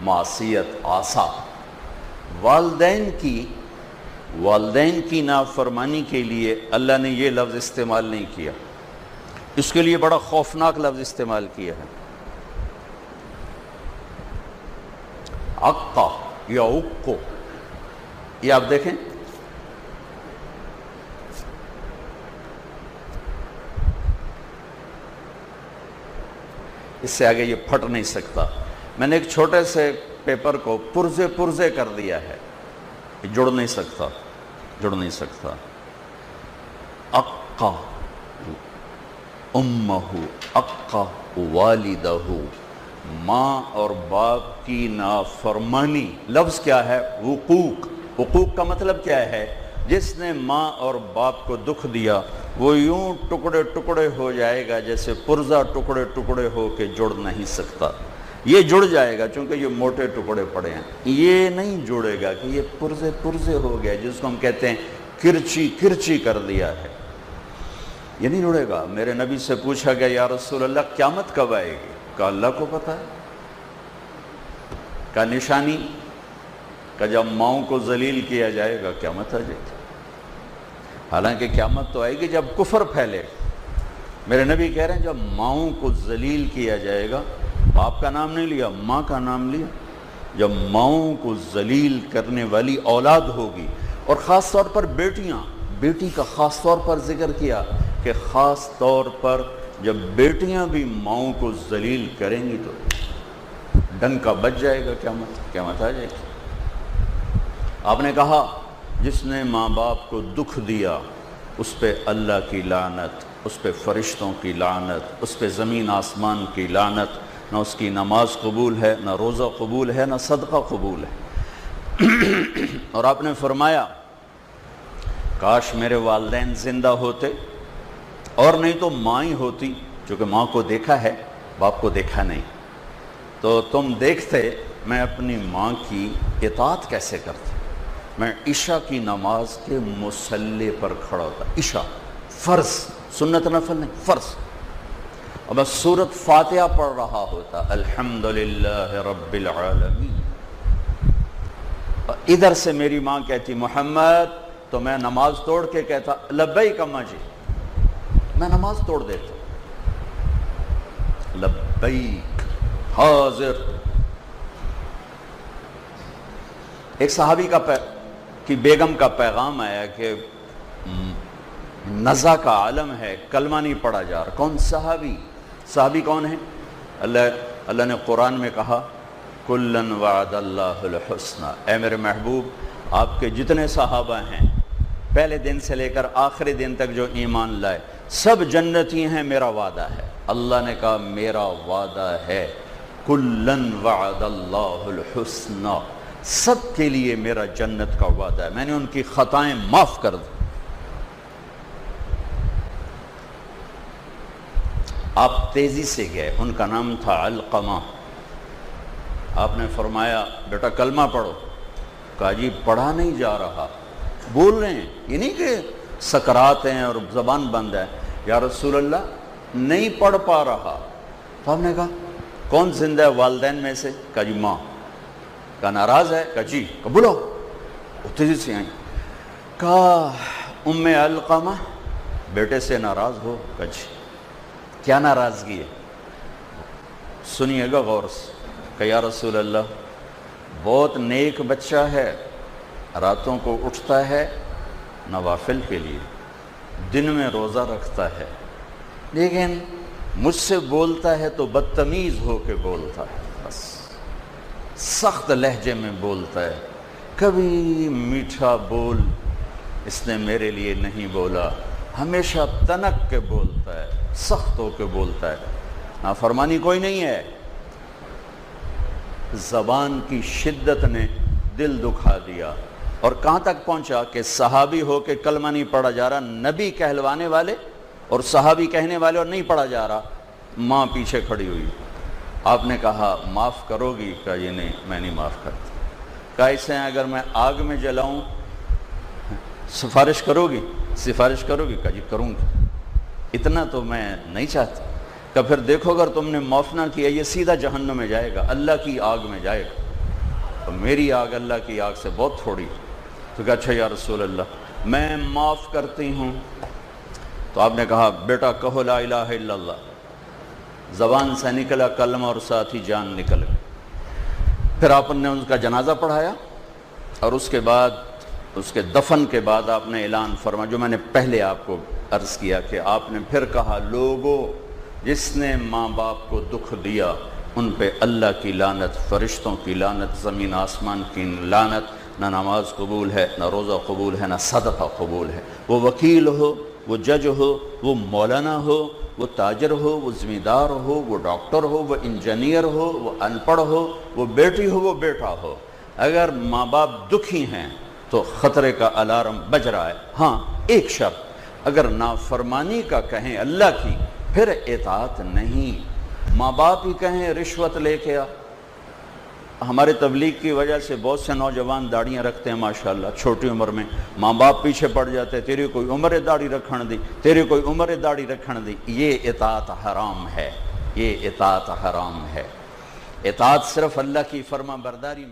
معصیت آسا۔ والدین کی نافرمانی کے لیے اللہ نے یہ لفظ استعمال نہیں کیا، اس کے لیے بڑا خوفناک لفظ استعمال کیا ہے، عقا یا عقو۔ یہ آپ دیکھیں، اس سے آگے یہ پھٹ نہیں سکتا۔ میں نے ایک چھوٹے سے پیپر کو پرزے کر دیا ہے، یہ جڑ نہیں سکتا۔ اقا امہ، اقا والدہ، ماں اور باپ کی نافرمانی۔ لفظ کیا ہے؟ وقوق کا مطلب کیا ہے؟ جس نے ماں اور باپ کو دکھ دیا وہ یوں ٹکڑے ٹکڑے ہو جائے گا جیسے پرزہ ٹکڑے ٹکڑے ہو کے جڑ نہیں سکتا۔ یہ جڑ جائے گا چونکہ یہ موٹے ٹکڑے پڑے ہیں، یہ نہیں جڑے گا کہ یہ پرزے ہو گیا، جس کو ہم کہتے ہیں کرچی کر دیا ہے، یہ نہیں جڑے گا۔ میرے نبی سے پوچھا گیا یا رسول اللہ قیامت کب آئے گی؟ کہا اللہ کو پتہ ہے۔ کا نشانی کہ جب ماؤں کو ذلیل کیا جائے گا قیامت آ جائے گی۔ حالانکہ قیامت تو آئے گی جب کفر پھیلے گا۔ میرے نبی کہہ رہے ہیں جب ماؤں کو ذلیل کیا جائے گا، باپ کا نام نہیں لیا، ماں کا نام لیا، جب ماؤں کو ذلیل کرنے والی اولاد ہوگی، اور خاص طور پر بیٹی کا خاص طور پر ذکر کیا کہ خاص طور پر جب بیٹیاں بھی ماؤں کو ذلیل کریں گی تو ڈنکا بج جائے گا، قیامت آ جائے گی۔ آپ نے کہا جس نے ماں باپ کو دکھ دیا اس پہ اللہ کی لعنت، اس پہ فرشتوں کی لعنت، اس پہ زمین آسمان کی لعنت، نہ اس کی نماز قبول ہے، نہ روزہ قبول ہے، نہ صدقہ قبول ہے۔ اور آپ نے فرمایا کاش میرے والدین زندہ ہوتے، اور نہیں تو ماں ہی ہوتی، چونکہ ماں کو دیکھا ہے باپ کو دیکھا نہیں، تو تم دیکھتے میں اپنی ماں کی اطاعت کیسے کرتا۔ میں عشاء کی نماز کے مصلی پر کھڑا ہوتا، عشاء فرض، سنت نفل نہیں، فرض، اور میں سورۃ فاتحہ پڑھ رہا ہوتا، الحمدللہ رب العالمین، ادھر سے میری ماں کہتی محمد، تو میں نماز توڑ کے کہتا لبیک اماں جی، میں نماز توڑ دیتا، لبیک حاضر۔ ایک صحابی کی بیگم کا پیغام آیا کہ نزا کا عالم ہے، کلمہ نہیں پڑھا جا رہا۔ کون؟ صحابی کون ہے؟ اللہ نے قرآن میں کہا کلن وعد اللہ الحسنى، اے میرے محبوب آپ کے جتنے صحابہ ہیں پہلے دن سے لے کر آخری دن تک جو ایمان لائے سب جنتی ہیں، میرا وعدہ ہے۔ اللہ نے کہا میرا وعدہ ہے، کلن وعد اللہ الحسنى، سب کے لیے میرا جنت کا وعدہ ہے، میں نے ان کی خطائیں معاف کر دی۔ آپ تیزی سے گئے، ان کا نام تھا علقمہ، آپ نے فرمایا بیٹا کلمہ پڑھو، کہا جی پڑھا نہیں جا رہا، بول رہے ہیں، یہ نہیں کہ سکرات ہیں اور زبان بند ہے، یا رسول اللہ نہیں پڑھ پا رہا۔ تو ہم نے کہا کون زندہ ہے والدین میں سے؟ کہا جی ماں۔ کہا ناراض ہے؟ کہا جی۔ کہا بولو، وہ تیزی سے آئیں، کہا ام علقمہ بیٹے سے ناراض ہو؟ کہا جی۔ کیا ناراضگی ہے؟ سنیے گا غور سے۔ کہ یا رسول اللہ بہت نیک بچہ ہے، راتوں کو اٹھتا ہے نوافل کے لیے، دن میں روزہ رکھتا ہے، لیکن مجھ سے بولتا ہے تو بدتمیز ہو کے بولتا ہے، بس سخت لہجے میں بولتا ہے، کبھی میٹھا بول اس نے میرے لیے نہیں بولا، ہمیشہ تنک کے بولتا ہے، سخت ہو کے بولتا ہے، نافرمانی کوئی نہیں ہے۔ زبان کی شدت نے دل دکھا دیا، اور کہاں تک پہنچا کہ صحابی ہو کے کلمہ نہیں پڑھا جا رہا، نبی کہلوانے والے اور صحابی کہنے والے اور نہیں پڑھا جا رہا، ماں پیچھے کھڑی ہوئی۔ آپ نے کہا معاف کرو گی؟ کہا یہ نہیں، میں نہیں معاف کرتا۔ کہا اسے اگر میں آگ میں جلاؤں سفارش کرو گی؟ کہا جی کروں گی، اتنا تو میں نہیں چاہتا۔ کہ پھر دیکھو اگر تم نے معاف نہ کیا یہ سیدھا جہنم میں جائے گا، اللہ کی آگ میں جائے گا۔ میری آگ اللہ کی آگ سے بہت تھوڑی. تو کہا اچھا یا رسول اللہ میں معاف کرتی ہوں. تو آپ نے کہا بیٹا کہو لا الہ الا اللہ. زبان سے نکلا کلمہ اور ساتھ ہی جان نکل گئی. پھر آپ نے ان کا جنازہ پڑھایا اور اس کے بعد اس کے دفن کے بعد آپ نے اعلان فرمایا جو میں نے پہلے آپ کو عرض کیا کہ آپ نے پھر کہا لوگوں جس نے ماں باپ کو دکھ دیا ان پہ اللہ کی لعنت، فرشتوں کی لعنت، زمین آسمان کی لعنت. نہ نماز قبول ہے، نہ روزہ قبول ہے، نہ صدقہ قبول ہے. وہ وکیل ہو، وہ جج ہو، وہ مولانا ہو، وہ تاجر ہو، وہ زمیندار ہو، وہ ڈاکٹر ہو، وہ انجینئر ہو، وہ ان پڑھ ہو، وہ بیٹی ہو، وہ بیٹا ہو، اگر ماں باپ دکھی ہیں تو خطرے کا الارم بج رہا ہے. ہاں ایک شرط، اگر نافرمانی کا کہیں اللہ کی پھر اطاعت نہیں. ماں باپ ہی کہیں رشوت لے کے آ. ہمارے تبلیغ کی وجہ سے بہت سے نوجوان داڑیاں رکھتے ہیں ماشاءاللہ چھوٹی عمر میں، ماں باپ پیچھے پڑ جاتے ہیں تیری کوئی عمر داڑھی رکھن دی، تیری کوئی عمر داڑھی رکھن دی. یہ اطاعت حرام ہے، یہ اطاعت حرام ہے. اطاعت صرف اللہ کی فرما برداری میں